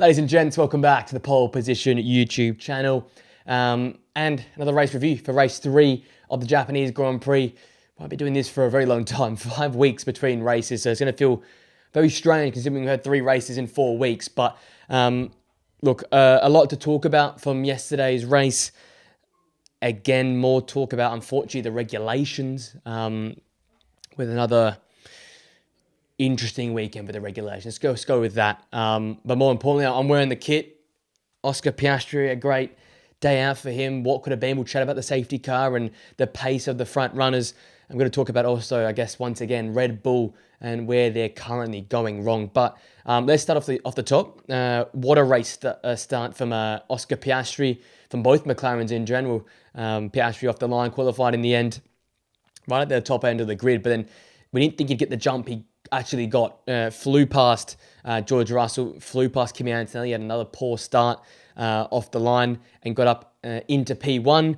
Ladies and gents, welcome back to the Pole Position YouTube channel. And another race review for race 3 of the Japanese Grand Prix. I've been doing this for a very long time, 5 weeks between races, so it's going to feel very strange considering we've had 3 races in 4 weeks. But look, a lot to talk about from yesterday's race. Again, more talk about, unfortunately, the regulations with another interesting weekend with the regulations. Let's go with that. But more importantly, I'm wearing the kit. Oscar Piastri, a great day out for him. What could have been? We'll chat about the safety car and the pace of the front runners. I'm going to talk about also, I guess, once again, Red Bull and where they're currently going wrong. But let's start off the top. What a race start from Oscar Piastri, from both McLarens in general. Piastri off the line, qualified in the end, right at the top end of the grid. But then we didn't think he'd get the jump. He actually flew past George Russell, flew past Kimi Antonelli, had another poor start off the line and got up into P1,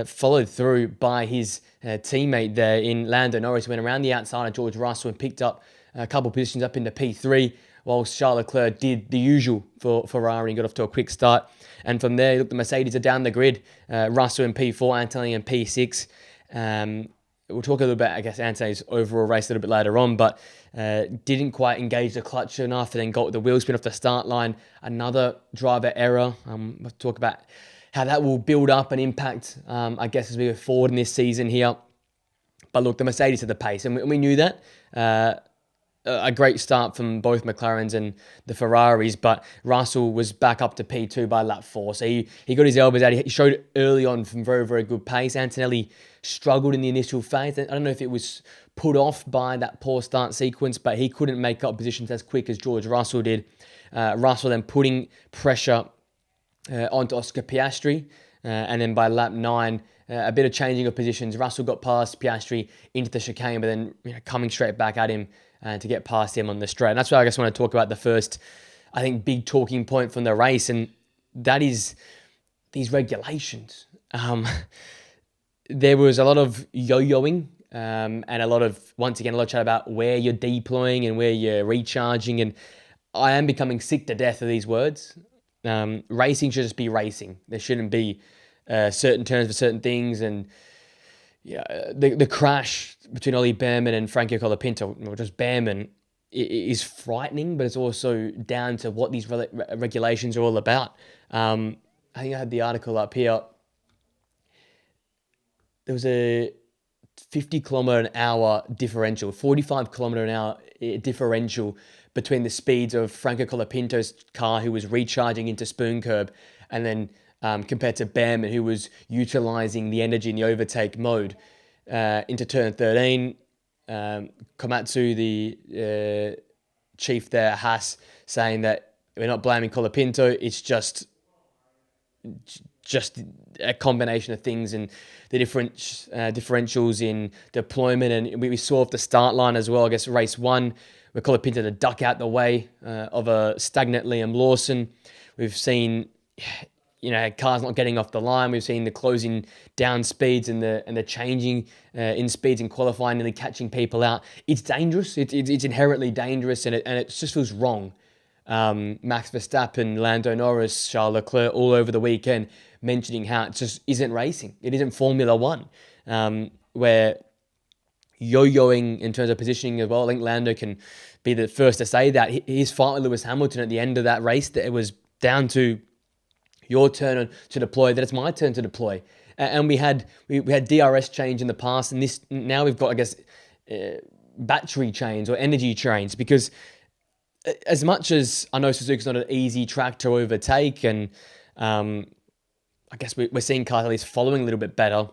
followed through by his teammate there in Lando Norris, went around the outside of George Russell and picked up a couple of positions up into P3, while Charles Leclerc did the usual for Ferrari and got off to a quick start. And from there, look, the Mercedes are down the grid, Russell in P4, Antonelli in P6. We'll talk a little bit, I guess, Antonelli's overall race a little bit later on, but didn't quite engage the clutch enough and then got the wheel spin off the start line. Another driver error. We'll talk about how that will build up and impact, I guess, as we go forward in this season here. But look, the Mercedes had the pace, and we knew that. A great start from both McLarens and the Ferraris, but Russell was back up to P2 by lap 4. So he got his elbows out. He showed early on from very, very good pace. Antonelli struggled in the initial phase. I don't know if it was put off by that poor start sequence, but he couldn't make up positions as quick as George Russell did. Russell then putting pressure onto Oscar Piastri. And then by lap 9, a bit of changing of positions. Russell got past Piastri into the chicane, but then coming straight back at him to get past him on the straight. And that's why I guess I want to talk about the first, I think, big talking point from the race, and that is these regulations. There was a lot of yo-yoing and a lot of chat about where you're deploying and where you're recharging, and I am becoming sick to death of these words. Racing should just be racing. There shouldn't be certain terms for certain things, and the crash between Ollie Behrman and Franco Colapinto, or just Behrman, is frightening, but it's also down to what these regulations are all about. I think I had the article up here. There was a 50 kilometer an hour differential, 45 kilometer an hour differential between the speeds of Franco Colapinto's car, who was recharging into Spoon Curb, and then compared to Behrman, who was utilizing the energy in the overtake mode into turn 13. Komatsu, the chief there, Haas, saying that we're not blaming Colapinto, it's just a combination of things and the different differentials in deployment. And we saw off the start line as well, I guess, race 1, where Colapinto to duck out the way of a stagnant Liam Lawson. We've seen cars not getting off the line. We've seen the closing down speeds and the changing in speeds in qualifying, nearly catching people out. It's dangerous. It's inherently dangerous, and it just feels wrong. Max Verstappen, Lando Norris, Charles Leclerc, all over the weekend, mentioning how it just isn't racing. It isn't Formula One, where yo-yoing in terms of positioning as well. I think Lando can be the first to say that. His fight with Lewis Hamilton at the end of that race, that it was down to your turn to deploy, that it's my turn to deploy. And we had DRS change in the past, and now we've got, I guess, battery chains or energy chains, because as much as I know Suzuka's not an easy track to overtake, and I guess we're seeing cars at least following a little bit better,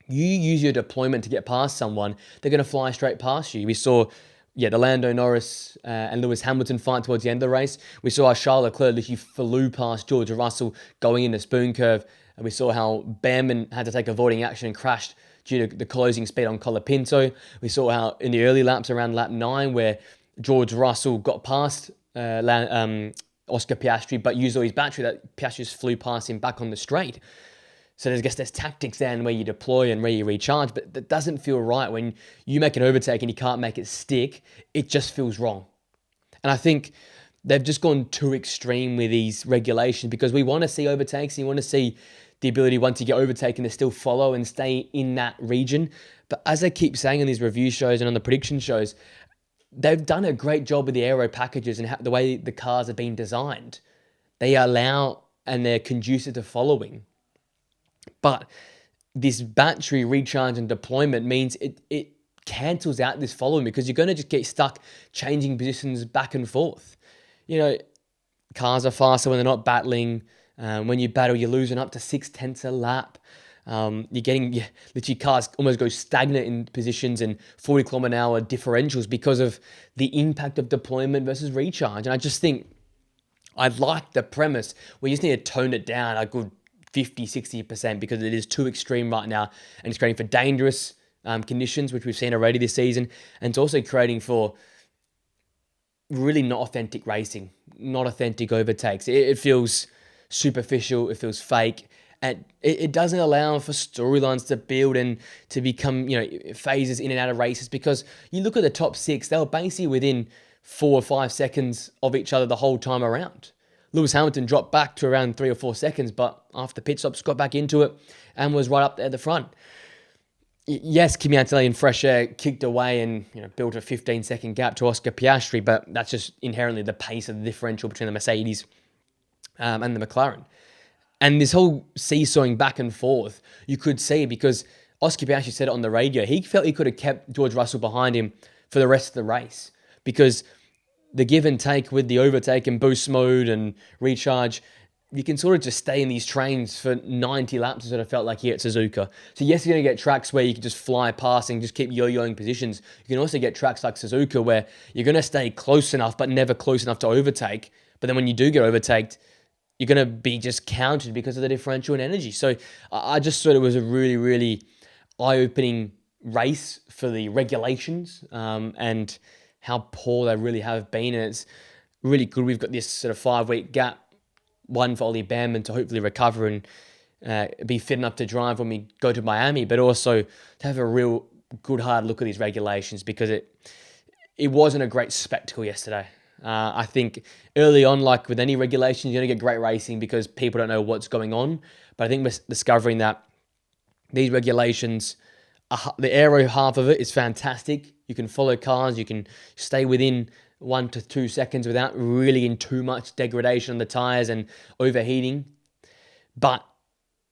you use your deployment to get past someone, they're going to fly straight past you. We saw the Lando Norris and Lewis Hamilton fight towards the end of the race. We saw how Charles Leclerc literally flew past George Russell going into Spoon Curve, and we saw how Behrman had to take avoiding action and crashed due to the closing speed on Colapinto. We saw how in the early laps around lap 9, where George Russell got past Oscar Piastri, but used all his battery, that Piastri just flew past him back on the straight. So I guess there's tactics then where you deploy and where you recharge, but that doesn't feel right. When you make an overtake and you can't make it stick, it just feels wrong. And I think they've just gone too extreme with these regulations, because we want to see overtakes and you want to see the ability, once you get overtaken, to still follow and stay in that region. But as I keep saying on these review shows and on the prediction shows, they've done a great job with the aero packages and the way the cars have been designed. They allow and they're conducive to following. But this battery recharge and deployment means it cancels out this following, because you're going to just get stuck changing positions back and forth. Cars are faster when they're not battling. When you battle, you're losing up to 0.6 a lap. You're getting literally cars almost go stagnant in positions and 40 kilometer an hour differentials because of the impact of deployment versus recharge. And I just think I like the premise. We just need to tone it down a good 50-60%, because it is too extreme right now, and it's creating for dangerous conditions, which we've seen already this season, and it's also creating for really not authentic racing, not authentic overtakes. It feels superficial, it feels fake, and it doesn't allow for storylines to build and to become, phases in and out of races, because you look at the top six, they were basically within 4 or 5 seconds of each other the whole time around. Lewis Hamilton dropped back to around 3 or 4 seconds, but after pit stops, got back into it and was right up there at the front. Yes, Kimi Antonelli in fresh air kicked away and built a 15-second gap to Oscar Piastri, but that's just inherently the pace of the differential between the Mercedes and the McLaren. And this whole seesawing back and forth, you could see, because Oscar Piastri said it on the radio, he felt he could have kept George Russell behind him for the rest of the race, because the give and take with the overtake and boost mode and recharge, you can sort of just stay in these trains for 90 laps, as it felt like here at Suzuka. So yes, you're going to get tracks where you can just fly past and just keep yo-yoing positions. You can also get tracks like Suzuka where you're going to stay close enough, but never close enough to overtake. But then when you do get overtaked, you're going to be just countered because of the differential in energy. So I just thought it was a really, really eye-opening race for the regulations and how poor they really have been. And it's really good we've got this sort of 5-week gap, one for Ollie Behrman to hopefully recover and be fit enough to drive when we go to Miami, but also to have a real good hard look at these regulations, because it wasn't a great spectacle yesterday. I think early on, like with any regulations, you're going to get great racing because people don't know what's going on. But I think we're discovering that these regulations, the aero half of it is fantastic. You can follow cars, you can stay within 1 to 2 seconds without really in too much degradation on the tyres and overheating. But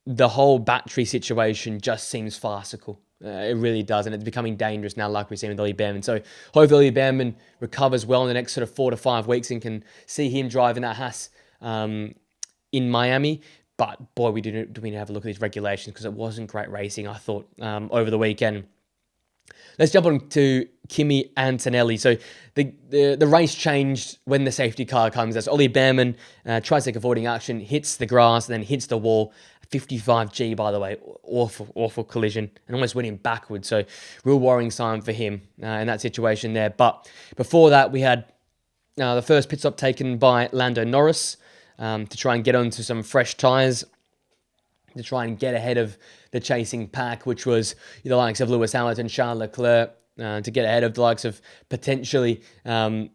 the whole battery situation just seems farcical. It really does, and it's becoming dangerous now, like we've seen with Ollie Behrman. So hopefully Ollie Behrman recovers well in the next sort of 4 to 5 weeks and can see him driving that Haas in Miami. But boy, we do need to have a look at these regulations, because it wasn't great racing, I thought, over the weekend. Let's jump on to Kimi Antonelli. So the race changed when the safety car comes. That's Ollie Behrman tries to take avoiding action, hits the grass, and then hits the wall. 55G, by the way, awful collision, and almost went him backwards. So real worrying sign for him in that situation there. But before that, we had the first pit stop taken by Lando Norris to try and get onto some fresh tyres, to try and get ahead of the chasing pack, which was the likes of Lewis Hamilton, Charles Leclerc, to get ahead of the likes of potentially Kimi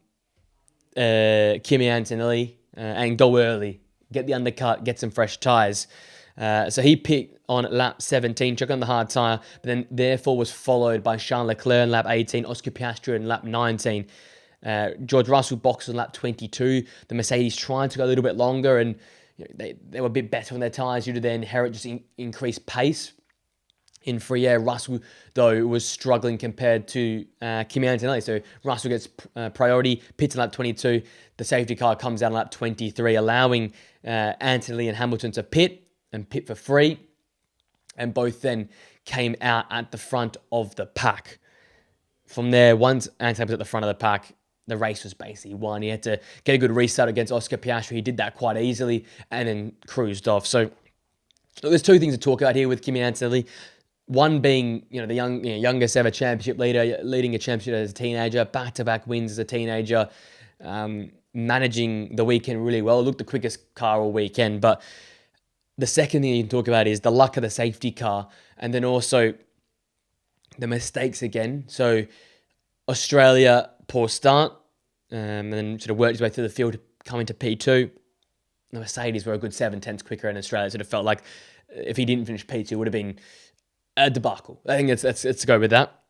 Antonelli and go early, get the undercut, get some fresh tyres. So he picked on lap 17, took on the hard tyre, but then therefore was followed by Charles Leclerc in lap 18, Oscar Piastri in lap 19. George Russell boxed on lap 22. The Mercedes tried to go a little bit longer, and they were a bit better on their tyres due to their inherent just increased pace. In free air, Russell, though, was struggling compared to Kimi Antonelli. So Russell gets priority, pits in lap 22. The safety car comes out in lap 23, allowing Antonelli and Hamilton to pit for free. And both then came out at the front of the pack. From there, once Antonelli was at the front of the pack, the race was basically won. He had to get a good restart against Oscar Piastri. He did that quite easily and then cruised off. So there's two things to talk about here with Kimi Antonelli. One being, the youngest ever championship leader, leading a championship as a teenager, back-to-back wins as a teenager, managing the weekend really well. Looked the quickest car all weekend. But the second thing you can talk about is the luck of the safety car, and then also the mistakes again. So Australia, poor start. and then sort of worked his way through the field, coming to P2. The Mercedes were a good 7/10 quicker in Australia. It sort of felt like if he didn't finish P2, it would have been a debacle. I think let's go with that.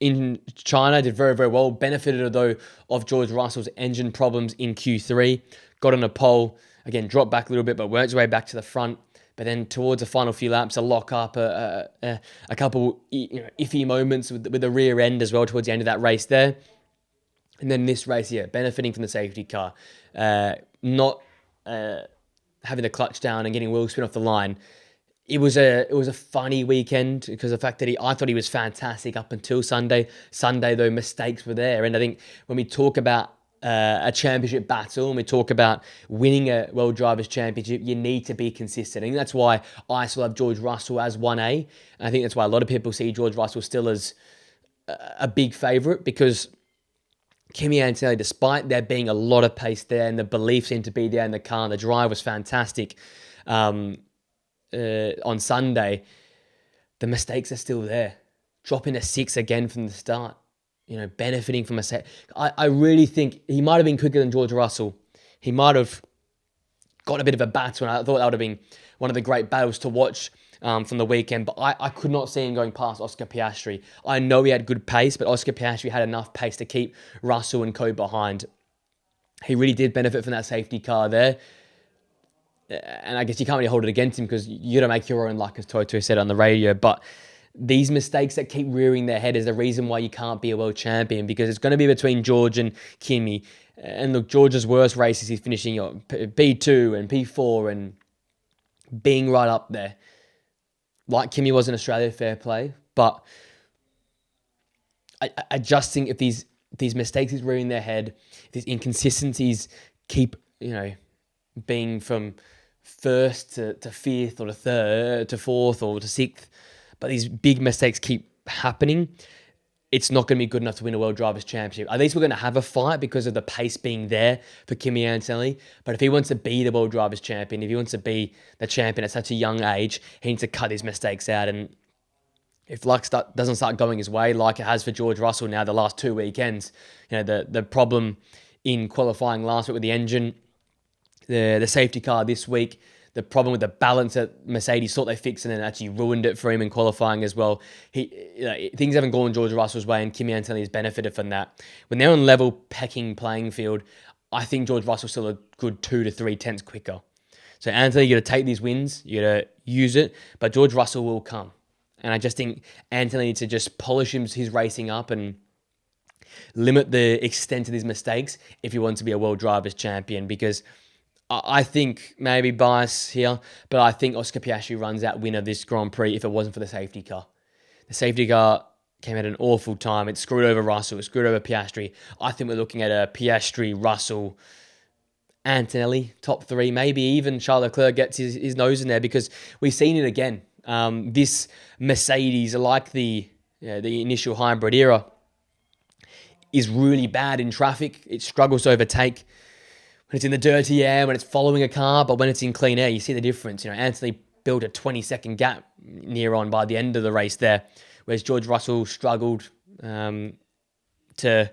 In China, did very, very well. Benefited, though, of George Russell's engine problems in Q3. Got on a pole. Again, dropped back a little bit, but worked his way back to the front. But then towards the final few laps, a lock up, a couple iffy moments with the rear end as well towards the end of that race there. And then this race, benefiting from the safety car. Not having the clutch down and getting wheel spin off the line. It was a funny weekend because of the fact that I thought he was fantastic up until Sunday. Sunday, though, mistakes were there. And I think when we talk about a championship battle and we talk about winning a World Drivers' Championship, you need to be consistent. I think that's why I still have George Russell as 1A. And I think that's why a lot of people see George Russell still as a big favourite, because Kimi Antonelli, despite there being a lot of pace there and the belief seemed to be there in the car and the drive was fantastic, on Sunday, the mistakes are still there. Dropping a 6 again from the start, benefiting from a set. I really think he might have been quicker than George Russell. He might have got a bit of a battle, and I thought that would have been one of the great battles to watch from the weekend. But I could not see him going past Oscar Piastri. I know he had good pace, but Oscar Piastri had enough pace to keep Russell and co behind. He really did benefit from that safety car there. And I guess you can't really hold it against him because you got to make your own luck, as Toto said on the radio. But these mistakes that keep rearing their head is the reason why you can't be a world champion, because it's going to be between George and Kimi. And look, George's worst races, he's finishing P2 and P4 and being right up there. Like Kimi was in Australia, fair play. But I just think if these mistakes is rearing their head, these inconsistencies keep, being from first to fifth or to third to fourth or to sixth, but these big mistakes keep happening, it's not going to be good enough to win a World Drivers' Championship. At least we're going to have a fight because of the pace being there for Kimi Antonelli. But if he wants to be the World Drivers' Champion, if he wants to be the champion at such a young age, he needs to cut his mistakes out. And if luck doesn't start going his way, like it has for George Russell now the last 2 weekends, the problem in qualifying last week with the engine, the safety car this week, the problem with the balance that Mercedes thought they fixed and then actually ruined it for him in qualifying as well. Things haven't gone George Russell's way, and Kimi Antonelli has benefited from that. When they're on level pecking playing field, I think George Russell's still a good 2 to 3 tenths quicker. So Antonelli, you got to take these wins, you got to use it, but George Russell will come. And I just think Antonelli needs to just polish his racing up and limit the extent of his mistakes if he wants to be a World Drivers' Champion, because I think, maybe bias here, but I think Oscar Piastri runs out winner this Grand Prix if it wasn't for the safety car. The safety car came at an awful time. It screwed over Russell. It screwed over Piastri. I think we're looking at a Piastri, Russell, Antonelli, top 3. Maybe even Charles Leclerc gets his nose in there, because we've seen it again. This Mercedes, like the initial hybrid era, is really bad in traffic. It struggles to overtake when it's in the dirty air, when it's following a car, but when it's in clean air, you see the difference. Anthony built a 20-second gap near on by the end of the race there, whereas George Russell struggled to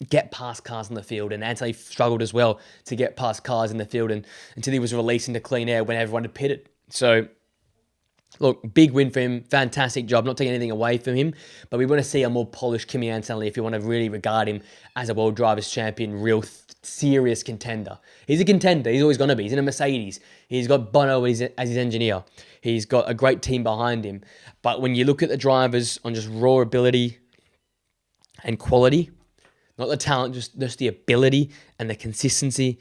get past cars in the field, and Anthony struggled as well to get past cars in the field until he was released into clean air when everyone had pitted. So, look, big win for him. Fantastic job. Not taking anything away from him, but we want to see a more polished Kimi Antonelli if you want to really regard him as a World Drivers' Champion, real serious contender. He's a contender. He's always going to be. He's in a Mercedes. He's got Bono as his engineer. He's got a great team behind him. But when you look at the drivers on just raw ability and quality, not the talent, just the ability and the consistency,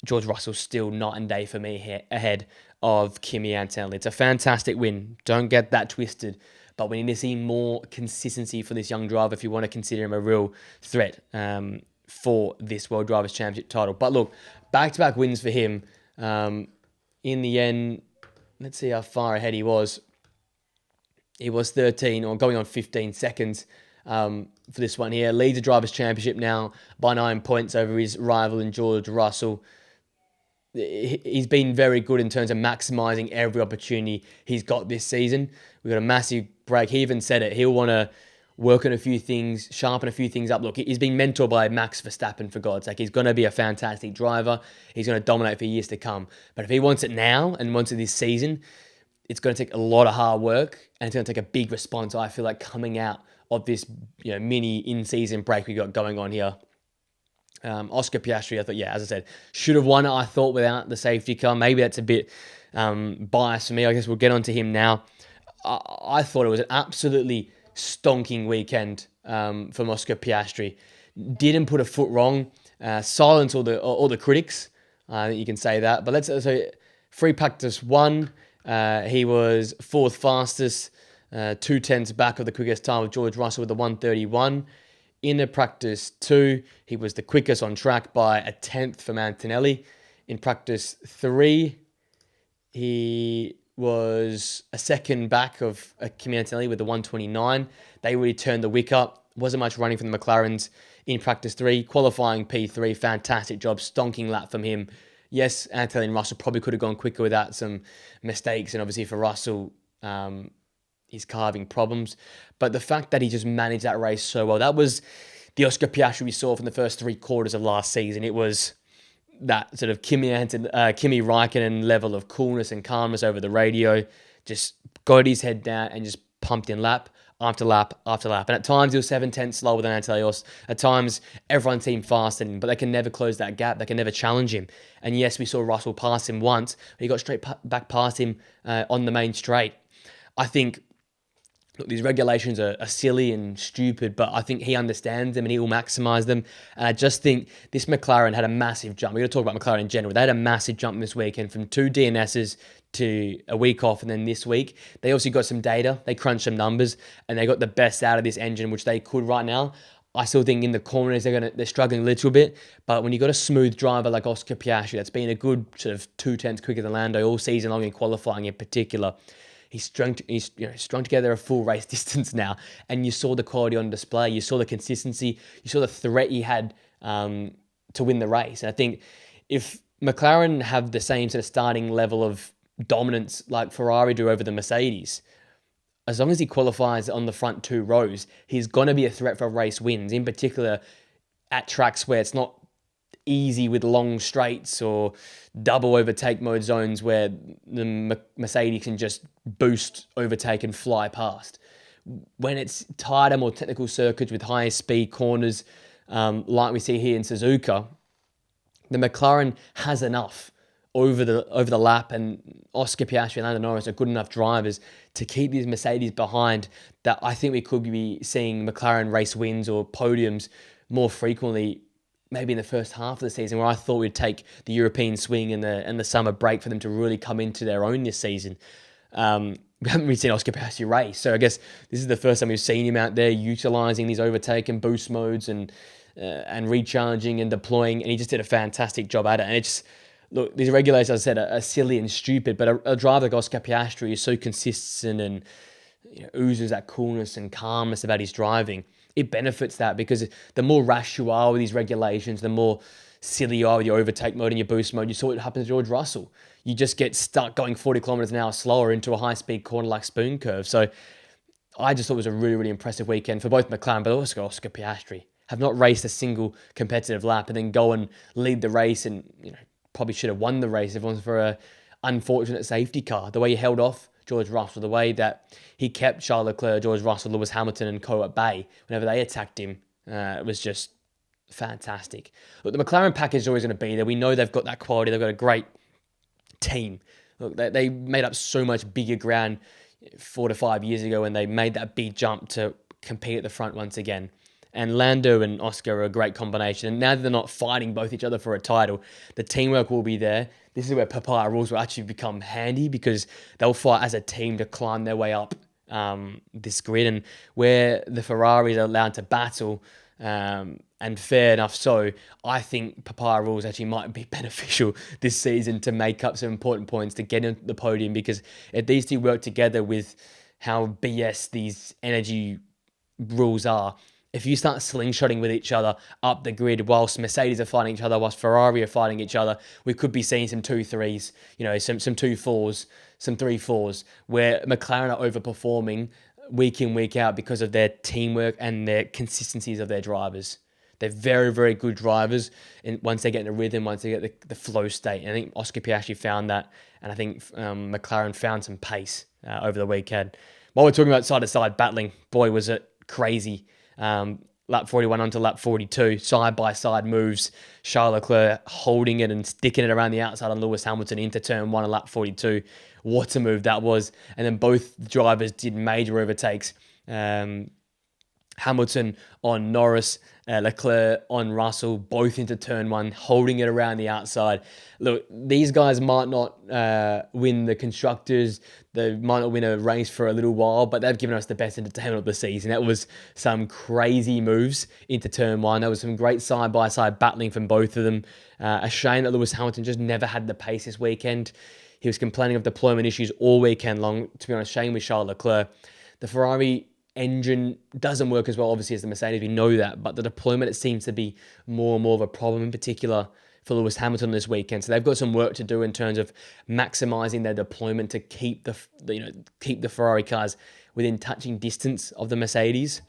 George Russell's still night and day for me ahead of Kimi Antonelli. It's a fantastic win. Don't get that twisted. But we need to see more consistency for this young driver if you want to consider him a real threat for this World Drivers' Championship title. But look, back-to-back wins for him. In the end, let's see how far ahead he was. He was 13 or going on 15 seconds for this one here. Leads the Drivers' Championship now by 9 points over his rival in George Russell. He's been very good in terms of maximising every opportunity he's got this season. We've got a massive break. He even said it. He'll want to work on a few things, sharpen a few things up. Look, he's been mentored by Max Verstappen, for God's sake. He's going to be a fantastic driver. He's going to dominate for years to come. But if he wants it now and wants it this season, it's going to take a lot of hard work, and it's going to take a big response, I feel like, coming out of this mini in-season break we got going on here. Oscar Piastri, I thought, as I said, should have won it, I thought, without the safety car. Maybe that's a bit biased for me. I guess we'll get onto him now. I thought it was an absolutely stonking weekend from Oscar Piastri. Didn't put a foot wrong. Silence all the critics. I think you can say that. But so free practice 1, he was 4th fastest, 2/10 back of the quickest time of George Russell with the 1:31. In the practice 2, he was the quickest on track by a 10th from Antonelli. In practice 3, he was a second back of Kimi Antonelli with the 1:29. They really turned the wick up. Wasn't much running from the McLarens in practice 3. Qualifying P3, fantastic job, stonking lap from him. Yes, Antonelli and Russell probably could have gone quicker without some mistakes, and obviously for Russell, he's carving problems. But the fact that he just managed that race so well, that was the Oscar Piastri we saw from the first 3 quarters of last season. It was that sort of Kimi Raikkonen level of coolness and calmness over the radio, just got his head down and just pumped in lap after lap after lap. And at times he was 7/10 slower than Antonelli. At times everyone seemed faster than him, but they can never close that gap. They can never challenge him. And yes, we saw Russell pass him once, but he got straight back past him on the main straight. I think, look, these regulations are silly and stupid, but I think he understands them and he will maximise them. And I just think this McLaren had a massive jump. We're going to talk about McLaren in general. They had a massive jump this weekend from 2 DNSs to a week off, and then this week they also got some data. They crunched some numbers, and they got the best out of this engine, which they could right now. I still think in the corners they're struggling a little bit, but when you got a smooth driver like Oscar Piastri, that's been a good sort of 2/10 quicker than Lando all season long in qualifying in particular. He's strung together a full race distance now, and you saw the quality on display. You saw the consistency. You saw the threat he had to win the race. And I think if McLaren have the same sort of starting level of dominance like Ferrari do over the Mercedes, as long as he qualifies on the front 2 rows, he's going to be a threat for race wins, in particular at tracks where it's not easy with long straights or double overtake mode zones where the Mercedes can just boost, overtake and fly past. When it's tighter, more technical circuits with higher speed corners, like we see here in Suzuka, the McLaren has enough over the lap, and Oscar Piastri and Lando Norris are good enough drivers to keep these Mercedes behind, that I think we could be seeing McLaren race wins or podiums more frequently, maybe in the first half of the season, where I thought we'd take the European swing and the summer break for them to really come into their own this season. We haven't really seen Oscar Piastri race, so I guess this is the first time we've seen him out there utilising these overtake and boost modes and recharging and deploying, and he just did a fantastic job at it. And it's look, these regulations, as I said, are silly and stupid, but a driver like Oscar Piastri is so consistent and oozes that coolness and calmness about his driving. It benefits that, because the more rash you are with these regulations, the more silly you are with your overtake mode and your boost mode. You saw what happened to George Russell. You just get stuck going 40 kilometers an hour slower into a high-speed corner like Spoon Curve. So I just thought it was a really, really impressive weekend for both McLaren, but also Oscar Piastri. Have not raced a single competitive lap and then go and lead the race, and probably should have won the race if it wasn't for a unfortunate safety car. The way he held off George Russell, the way that he kept Charles Leclerc, George Russell, Lewis Hamilton and co at bay whenever they attacked him, it was just fantastic. Look, the McLaren package is always going to be there. We know they've got that quality. They've got a great team. Look, they made up so much bigger ground 4 to 5 years ago when they made that big jump to compete at the front once again. And Lando and Oscar are a great combination. And now that they're not fighting both each other for a title, the teamwork will be there. This is where Papaya rules will actually become handy, because they'll fight as a team to climb their way up this grid. And where the Ferraris are allowed to battle, and fair enough so, I think Papaya rules actually might be beneficial this season to make up some important points to get into the podium, because if these two work together with how BS these energy rules are, if you start slingshotting with each other up the grid whilst Mercedes are fighting each other, whilst Ferrari are fighting each other, we could be seeing some 2-3s, some 2-4s, some 3-4s, where McLaren are overperforming week in, week out because of their teamwork and their consistencies of their drivers. They're very, very good drivers, and once they get in a rhythm, once they get the flow state. And I think Oscar Piastri found that, and I think McLaren found some pace over the weekend. While we're talking about side-to-side battling, boy, was it crazy. Lap 41 onto lap 42, side-by-side moves. Charles Leclerc holding it and sticking it around the outside on Lewis Hamilton into turn 1 on lap 42. What a move that was. And then both drivers did major overtakes. Hamilton on Norris, Leclerc on Russell, both into turn 1, holding it around the outside. Look, these guys might not win the Constructors. They might not win a race for a little while, but they've given us the best entertainment of the season. That was some crazy moves into turn 1. That was some great side-by-side battling from both of them. A shame that Lewis Hamilton just never had the pace this weekend. He was complaining of deployment issues all weekend long. To be honest, shame with Charles Leclerc. The Ferrari engine doesn't work as well, obviously, as the Mercedes. We know that, but the deployment, it seems to be more and more of a problem, in particular for Lewis Hamilton this weekend. So they've got some work to do in terms of maximizing their deployment to keep the Ferrari cars within touching distance of the Mercedes.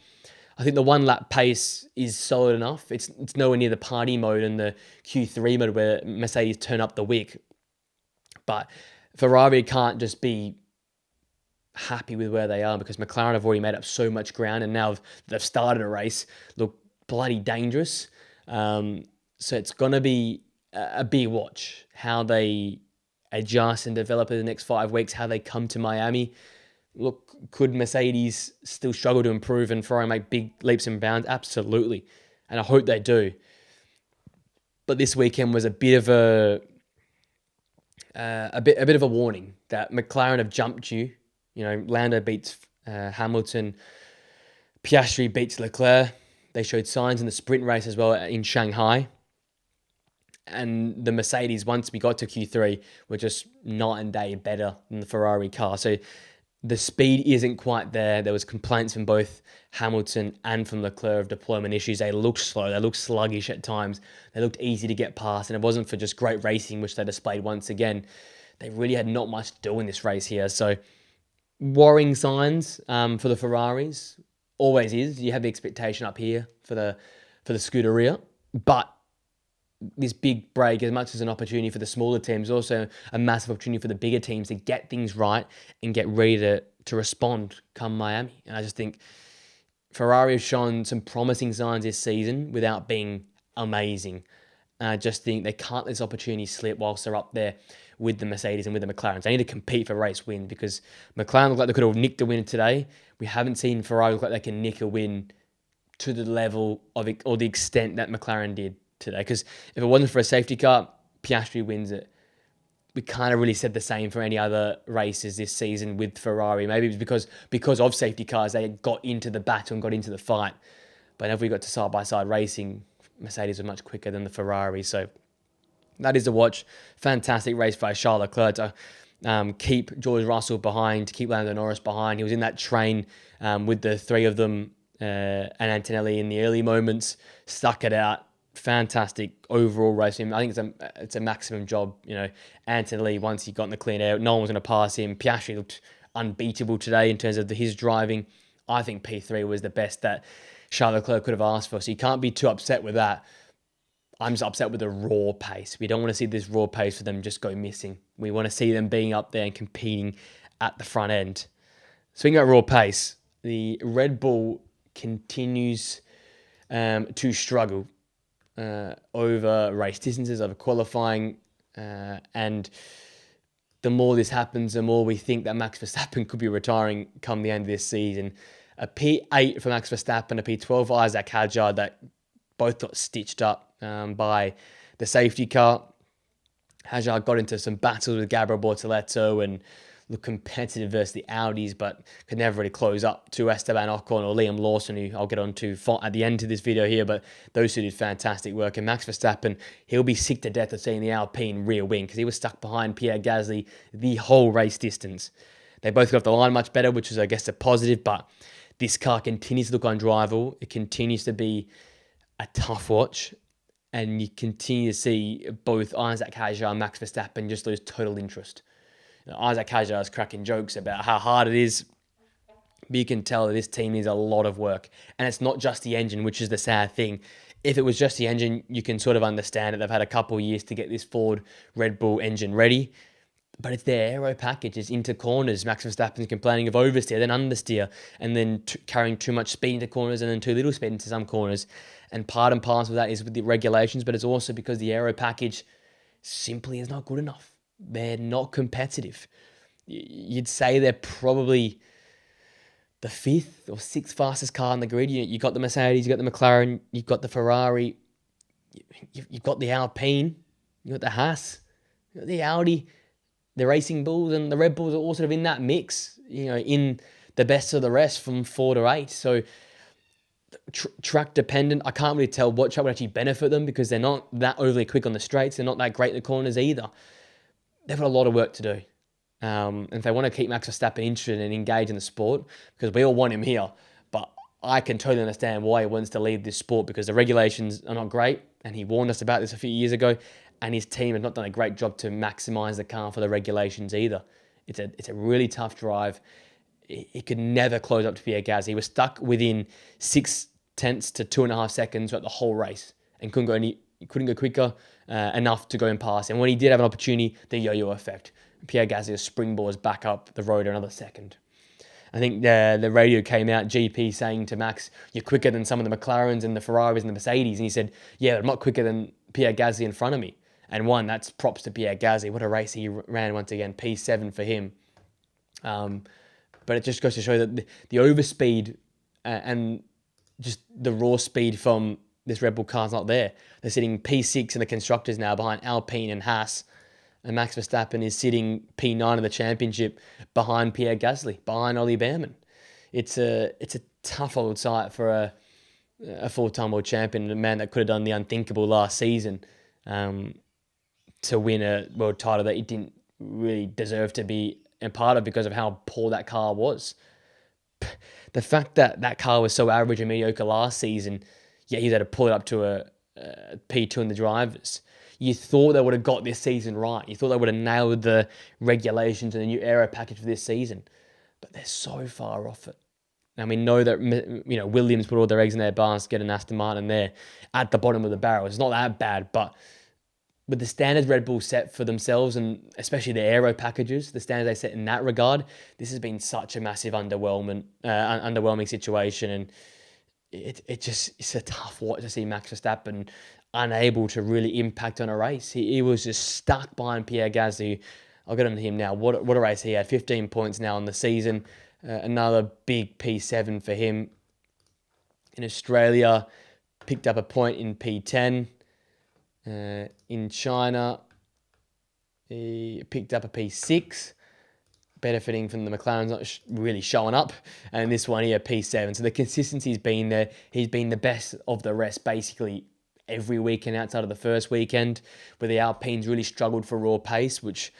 I think the 1 lap pace is solid enough. It's nowhere near the party mode and the Q3 mode where Mercedes turn up the wick. But Ferrari can't just be happy with where they are, because McLaren have already made up so much ground, and now they've started a race, look bloody dangerous. So it's going to be a big watch how they adjust and develop in the next 5 weeks, how they come to Miami. Look, could Mercedes still struggle to improve and Ferrari make big leaps and bounds? Absolutely, and I hope they do. But this weekend was a bit of a bit of a warning that McLaren have jumped you. You know, Lando beats Hamilton, Piastri beats Leclerc. They showed signs in the sprint race as well in Shanghai. And the Mercedes, once we got to Q3, were just night and day better than the Ferrari car. So the speed isn't quite there. There was complaints from both Hamilton and from Leclerc of deployment issues. They looked slow. They looked sluggish at times. They looked easy to get past. And it wasn't for just great racing, which they displayed once again. They really had not much to do in this race here. So worrying signs for the Ferraris. Always is. You have the expectation up here for the Scuderia. But this big break, as much as an opportunity for the smaller teams, also a massive opportunity for the bigger teams to get things right and get ready to respond come Miami. And I just think Ferrari have shown some promising signs this season without being amazing. And I just think they can't let this opportunity slip whilst they're up there with the Mercedes and with the McLarens. They need to compete for race win, because McLaren look like they could have nicked a win today. We haven't seen Ferrari look like they can nick a win to the level of it, or the extent that McLaren did today. Because if it wasn't for a safety car, Piastri wins it. We kind of really said the same for any other races this season with Ferrari. Maybe it was because of safety cars, they got into the battle and got into the fight. But if we got to side-by-side racing, Mercedes were much quicker than the Ferrari. So that is a watch. Fantastic race by Charles Leclerc to keep George Russell behind, to keep Lando Norris behind. He was in that train with the three of them and Antonelli in the early moments, stuck it out. Fantastic overall race. I think it's a maximum job. You know, Antonelli, once he got in the clean air, no one was going to pass him. Piastri looked unbeatable today in terms of his driving. I think P3 was the best that Charles Leclerc could have asked for. So you can't be too upset with that. I'm just upset with the raw pace. We don't want to see this raw pace for them just go missing. We want to see them being up there and competing at the front end. Speaking about raw pace, the Red Bull continues to struggle over race distances, over qualifying, and the more this happens, the more we think that Max Verstappen could be retiring come the end of this season. A P8 for Max Verstappen, a P12 for Isaac Hadjar, that both got stitched up by the safety car. Hadjar got into some battles with Gabriel Bortoleto and looked competitive versus the Audis, but could never really close up to Esteban Ocon or Liam Lawson, who I'll get on to at the end of this video here, but those two did fantastic work. And Max Verstappen, he'll be sick to death of seeing the Alpine rear wing, because he was stuck behind Pierre Gasly the whole race distance. They both got off the line much better, which is, I guess, a positive, but this car continues to look undrivable. It continues to be a tough watch, and you continue to see both Isaac Hadjar and Max Verstappen just lose total interest. Isaac Hadjar is cracking jokes about how hard it is But you can tell that this team needs a lot of work. And it's not just the engine, which is the sad thing. If it was just the engine, you can sort of understand it. They've had a couple of years to get this Ford Red Bull engine ready. But it's their aero package. It's into corners. Max Verstappen's complaining of oversteer, then understeer, and then carrying too much speed into corners and then too little speed into some corners. And part and parcel of that is with the regulations, but it's also because the aero package simply is not good enough. They're not competitive. You'd say they're probably the 5th or 6th fastest car on the grid. You've got the Mercedes, you've got the McLaren, you've got the Ferrari, you've got the Alpine, you've got the Haas, you've got the Audi, the Racing Bulls, and the Red Bulls are all sort of in that mix, in the best of the rest from 4 to 8. So track dependent. I can't really tell what track would actually benefit them because they're not that overly quick on the straights. They're not that great in the corners either. They've got a lot of work to do. And if they want to keep Max Verstappen interested and engaged in the sport, because we all want him here, but I can totally understand why he wants to leave this sport because the regulations are not great, and he warned us about this a few years ago, and his team has not done a great job to maximise the car for the regulations either. It's a really tough drive. He could never close up to Pierre Gasly. He was stuck within 0.6 to 2.5 seconds throughout the whole race and couldn't go quicker enough to go and pass. And when he did have an opportunity, the yo-yo effect. Pierre Gasly springboards back up the road another second. I think the radio came out, GP saying to Max, "You're quicker than some of the McLarens and the Ferraris and the Mercedes." And he said, "Yeah, but I'm not quicker than Pierre Gasly in front of me." And that's props to Pierre Gasly. What a race he ran once again. P7 for him. But it just goes to show that the overspeed and just the raw speed from this Red Bull car's not there. They're sitting P6 in the constructors now behind Alpine and Haas. And Max Verstappen is sitting P9 in the championship behind Pierre Gasly, behind Ollie Behrman. It's a tough old sight for a full-time world champion, a man that could have done the unthinkable last season to win a world title that he didn't really deserve to be a part of because of how poor that car was. The fact that that car was so average and mediocre last season, yet he's had to pull it up to a P2 in the drivers. You thought they would have got this season right. You thought they would have nailed the regulations and the new aero package for this season. But they're so far off it. And we know that Williams put all their eggs in their basket and Aston Martin there at the bottom of the barrel. It's not that bad, but with the standards Red Bull set for themselves and especially the aero packages, the standards they set in that regard, this has been such a massive underwhelming situation. And it's a tough watch to see Max Verstappen unable to really impact on a race. He was just stuck behind Pierre Gasly. I'll get on to him now. What a race he had. 15 points now on the season. Another big P7 for him. In Australia, picked up a point in P10. In China, he picked up a P6, benefiting from the McLaren's not really showing up. And this one here, P7. So the consistency's been there. He's been the best of the rest, basically, every weekend outside of the first weekend, where the Alpines really struggled for raw pace, which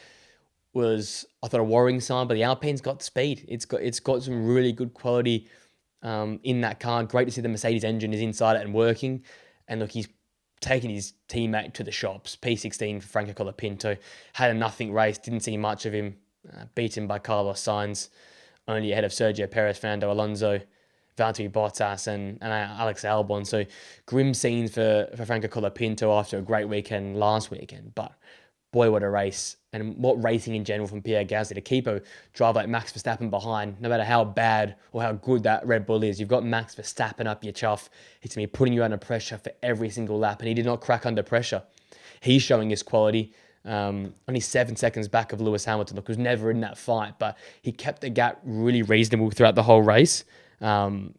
was, I thought, a worrying sign. But the Alpine's got speed. It's got some really good quality in that car. Great to see the Mercedes engine is inside it and working. And look, he's taken his teammate to the shops. P16 for Franco Colapinto. Had a nothing race. Didn't see much of him. Beaten by Carlos Sainz. Only ahead of Sergio Perez, Fernando Alonso, Valtteri Bottas and Alex Albon. So grim scenes for Franco Colapinto after a great weekend last weekend. But boy, what a race. And what racing in general from Pierre Gasly to keep a driver like Max Verstappen behind, no matter how bad or how good that Red Bull is. You've got Max Verstappen up your chuff. He's going to be putting you under pressure for every single lap. And he did not crack under pressure. He's showing his quality. Only 7 seconds back of Lewis Hamilton. Look, was never in that fight. But he kept the gap really reasonable throughout the whole race. And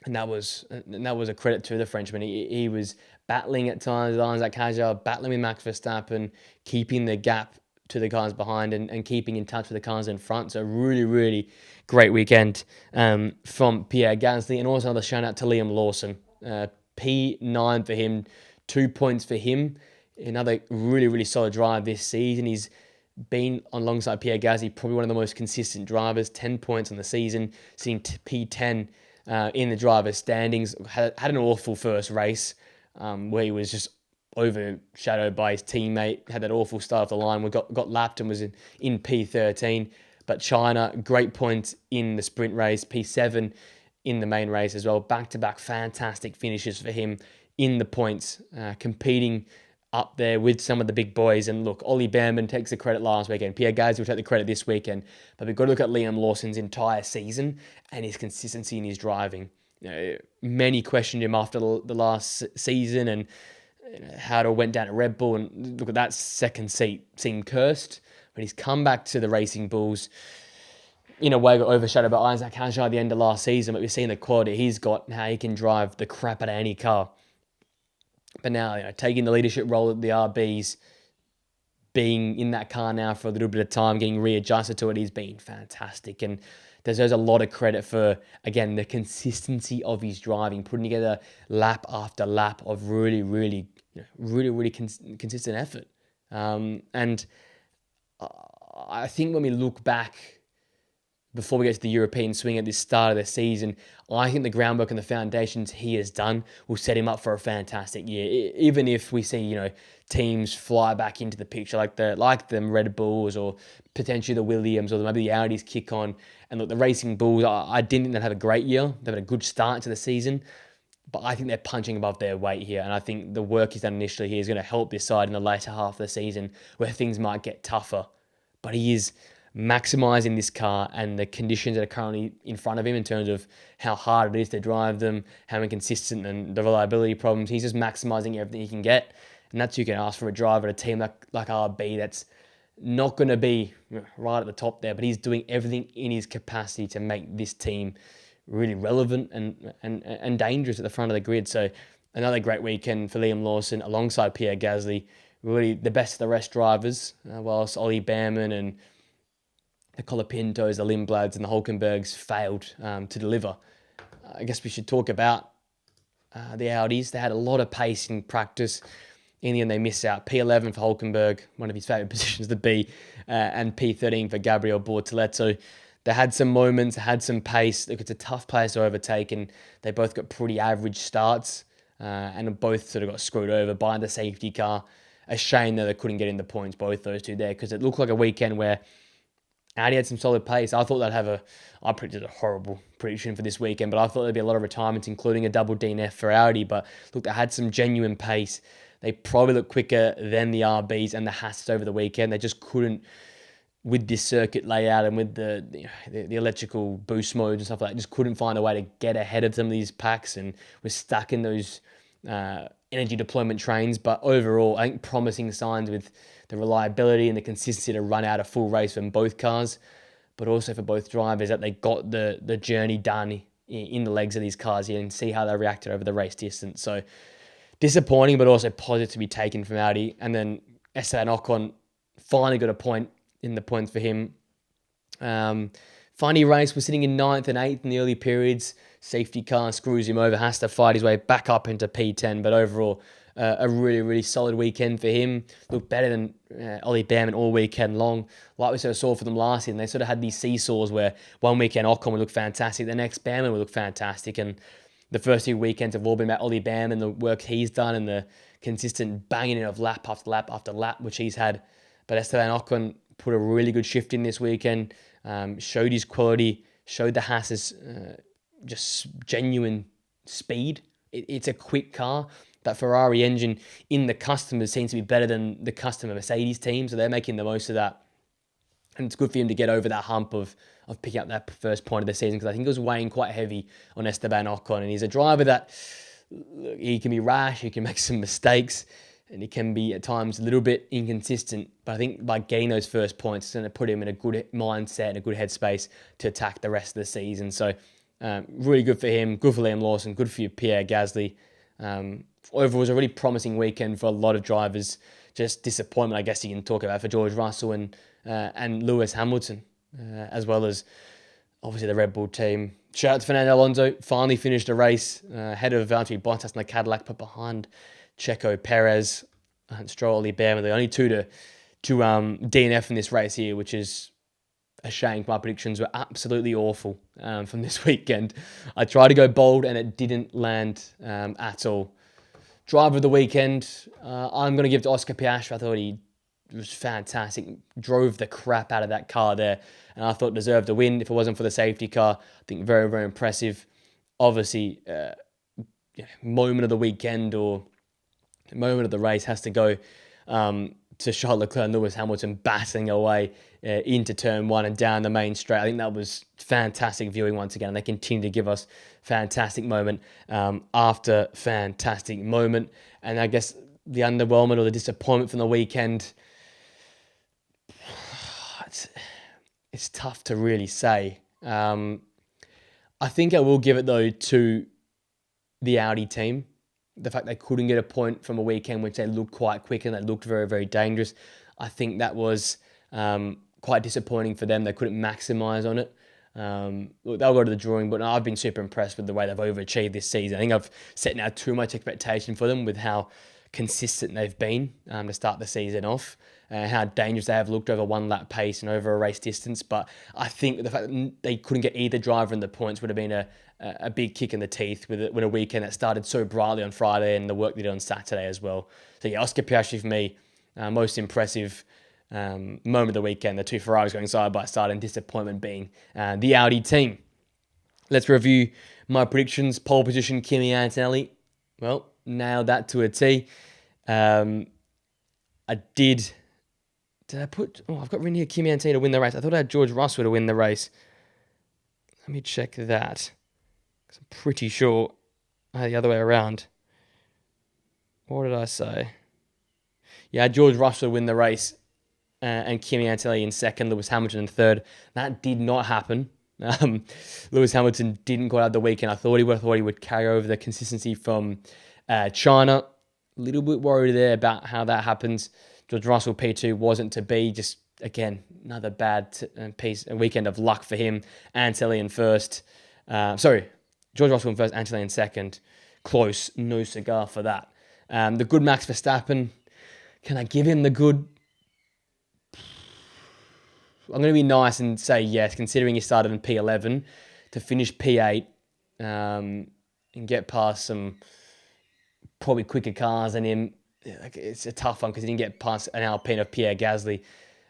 that was a credit to the Frenchman. He was battling at times, like Kajal, battling with Max Verstappen, keeping the gap to the cars behind and keeping in touch with the cars in front. So really, really great weekend from Pierre Gasly. And also another shout out to Liam Lawson. P9 for him, 2 points for him. Another really, really solid drive this season. He's been alongside Pierre Gasly, probably one of the most consistent drivers. 10 points on the season, seeing P10 in the driver's standings. Had an awful first race where he was just overshadowed by his teammate. Had that awful start off the line. We got lapped and was in P13. But China, great points in the sprint race, P7 in the main race as well. Back-to-back fantastic finishes for him in the points, competing up there with some of the big boys. And look, Ollie Behrman takes the credit last weekend. Pierre Gasly will take the credit this weekend. But we've got to look at Liam Lawson's entire season and his consistency in his driving. Many questioned him after the last season and how it all went down at Red Bull. And look at that second seat seemed cursed. But he's come back to the Racing Bulls. In a way, got overshadowed by Isaac Hadjar at the end of last season. But we've seen the quality he's got and how he can drive the crap out of any car. But now, taking the leadership role at the RBs, being in that car now for a little bit of time, getting readjusted to it, he's been fantastic. And deserves a lot of credit for, again, the consistency of his driving, putting together lap after lap of really consistent effort. And I think when we look back, before we get to the European swing at this start of the season, I think the groundwork and the foundations he has done will set him up for a fantastic year. Even if we see, teams fly back into the picture like the Red Bulls or potentially the Williams or maybe the Audis kick on. And look, the Racing Bulls, I didn't think they'd have a great year. They've had a good start to the season, but I think they're punching above their weight here. And I think the work he's done initially here is going to help this side in the later half of the season where things might get tougher. But he is maximising this car and the conditions that are currently in front of him in terms of how hard it is to drive them, how inconsistent and the reliability problems. He's just maximising everything he can get. And that's what you can ask for a driver at a team like RB that's not going to be right at the top there, but he's doing everything in his capacity to make this team really relevant and dangerous at the front of the grid. So another great weekend for Liam Lawson alongside Pierre Gasly. Really the best of the rest drivers, whilst Ollie Behrman and the Colapintos, the Lindblads and the Hulkenbergs failed to deliver. I guess we should talk about the Audis. They had a lot of pace in practice. In the end, they miss out. P11 for Hulkenberg, one of his favourite positions to be, and P13 for Gabriel Bortoleto. They had some moments, had some pace. Look, it's a tough place to overtake, and they both got pretty average starts, and both sort of got screwed over by the safety car. A shame that they couldn't get in the points, both those two there, because it looked like a weekend where Audi had some solid pace. I thought I predicted a horrible prediction for this weekend, but I thought there'd be a lot of retirements, including a double DNF for Audi. But look, they had some genuine pace. They probably looked quicker than the RBs and the Haas over the weekend. They just couldn't, with this circuit layout and with the electrical boost modes and stuff like that, just couldn't find a way to get ahead of some of these packs and were stuck in those energy deployment trains. But overall, I think promising signs with the reliability and the consistency to run out a full race from both cars, but also for both drivers that they got the journey done in the legs of these cars here and see how they reacted over the race distance. So disappointing, but also positive to be taken from Audi. And then Esteban Ocon finally got a point in the points for him. Funny race, we're sitting in 9th and 8th in the early periods. Safety car screws him over, has to fight his way back up into P10, but overall, a really solid weekend for him. Looked better than Ollie Behrman all weekend long. Like we sort of saw for them last year, and they sort of had these seesaws where one weekend Ocon would look fantastic, the next Behrman would look fantastic, and the first few weekends have all been about Ollie Behrman, the work he's done, and the consistent banging of lap after lap after lap, which he's had. But Esteban Ocon put a really good shift in this weekend, showed his quality, showed the Haas's just genuine speed. It's a quick car. That Ferrari engine in the customers seems to be better than the customer Mercedes team, so they're making the most of that. And it's good for him to get over that hump of picking up that first point of the season, because I think it was weighing quite heavy on Esteban Ocon. And he's a driver that he can be rash, he can make some mistakes, and he can be at times a little bit inconsistent. But I think by getting those first points, it's going to put him in a good mindset and a good headspace to attack the rest of the season. So really good for him, good for Liam Lawson, good for you, Pierre Gasly. Overall, it was a really promising weekend for a lot of drivers. Just disappointment, I guess you can talk about, for George Russell and Lewis Hamilton, as well as obviously the Red Bull team. Shout out to Fernando Alonso, finally finished a race ahead of Valtteri Bottas in the Cadillac, but behind Checo Perez and Stroll, Ollie Behrman, the only two to DNF in this race here, which is a shame. My predictions were absolutely awful from this weekend. I tried to go bold and it didn't land at all. Driver of the weekend, I'm going to give to Oscar Piastri. I thought he was fantastic. Drove the crap out of that car there, and I thought deserved a win if it wasn't for the safety car. I think very, very impressive. Obviously, moment of the weekend or moment of the race has to go to Charles Leclerc and Lewis Hamilton battling away into turn one and down the main straight. I think that was fantastic viewing once again. And they continue to give us fantastic moment after fantastic moment. And I guess the underwhelming or the disappointment from the weekend, it's tough to really say. I think I will give it, though, to the Audi team. The fact they couldn't get a point from a weekend which they looked quite quick and they looked very, very dangerous. I think that was quite disappointing for them. They couldn't maximise on it. Look, they'll go to the drawing, but I've been super impressed with the way they've overachieved this season. I think I've set now too much expectation for them with how consistent they've been to start the season off, how dangerous they have looked over one lap pace and over a race distance. But I think the fact that they couldn't get either driver in the points would have been a big kick in the teeth with a weekend that started so brightly on Friday and the work they did on Saturday as well. So yeah, Oscar Piastri for me, most impressive moment of the weekend. The two Ferraris going side by side and disappointment being the Audi team. Let's review my predictions. Pole position, Kimi Antonelli. Well, nailed that to a T. I did I put... Oh, I've got written here Kimi Antonelli to win the race. I thought I had George Russell to win the race. Let me check that. I'm pretty sure I had the other way around. What did I say? Yeah, I had George Russell win the race and Kimi Antonelli in second, Lewis Hamilton in third. That did not happen. Lewis Hamilton didn't go out the weekend. I thought he would carry over the consistency from China. A little bit worried there about how that happens. George Russell P2 wasn't to be. Just, again, another bad a weekend of luck for him. Antonelli in first. George Russell in first, Antonelli in second. Close, no cigar for that. The good Max Verstappen. Can I give him the good? I'm going to be nice and say yes, considering he started in P11 to finish P8 and get past some probably quicker cars than him. It's a tough one because he didn't get past an Alpine of Pierre Gasly.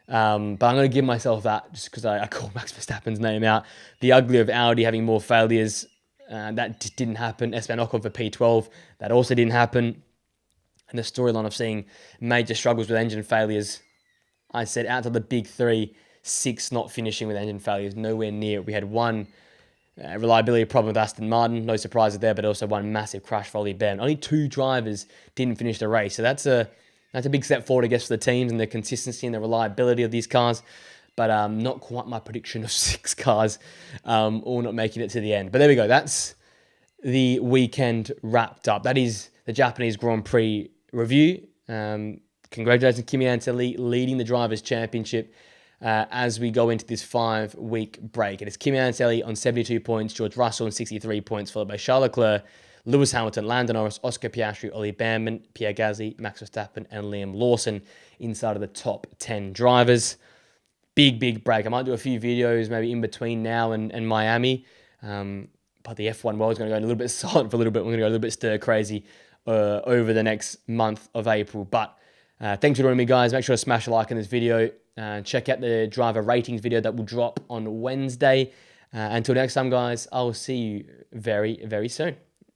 But I'm going to give myself that just because I called Max Verstappen's name out. The ugly of Audi having more failures, that just didn't happen. Esteban Ocon for P12, that also didn't happen. And the storyline of seeing major struggles with engine failures, I said out of the big three, 6 not finishing with engine failures, nowhere near. We had one reliability problem with Aston Martin, no surprises there, but also one massive crash for Ollie Ben. Only 2 drivers didn't finish the race, so that's a big step forward, I guess, for the teams and the consistency and the reliability of these cars. But not quite my prediction of 6 cars all not making it to the end. But there we go. That's the weekend wrapped up. That is the Japanese Grand Prix review. Congratulations, Kimi Antonelli leading the Drivers' Championship as we go into this 5-week break. It is Kimi Antonelli on 72 points, George Russell on 63 points, followed by Charles Leclerc, Lewis Hamilton, Lando Norris, Oscar Piastri, Ollie Behrman, Pierre Gasly, Max Verstappen, and Liam Lawson inside of the top 10 drivers. Big break. I might do a few videos maybe in between now and Miami. But the F1 world is going to go a little bit silent for a little bit. We're going to go a little bit stir crazy over the next month of April. But thanks for joining me, guys. Make sure to smash a like on this video. Check out the driver ratings video that will drop on Wednesday. Until next time, guys, I will see you very, very soon.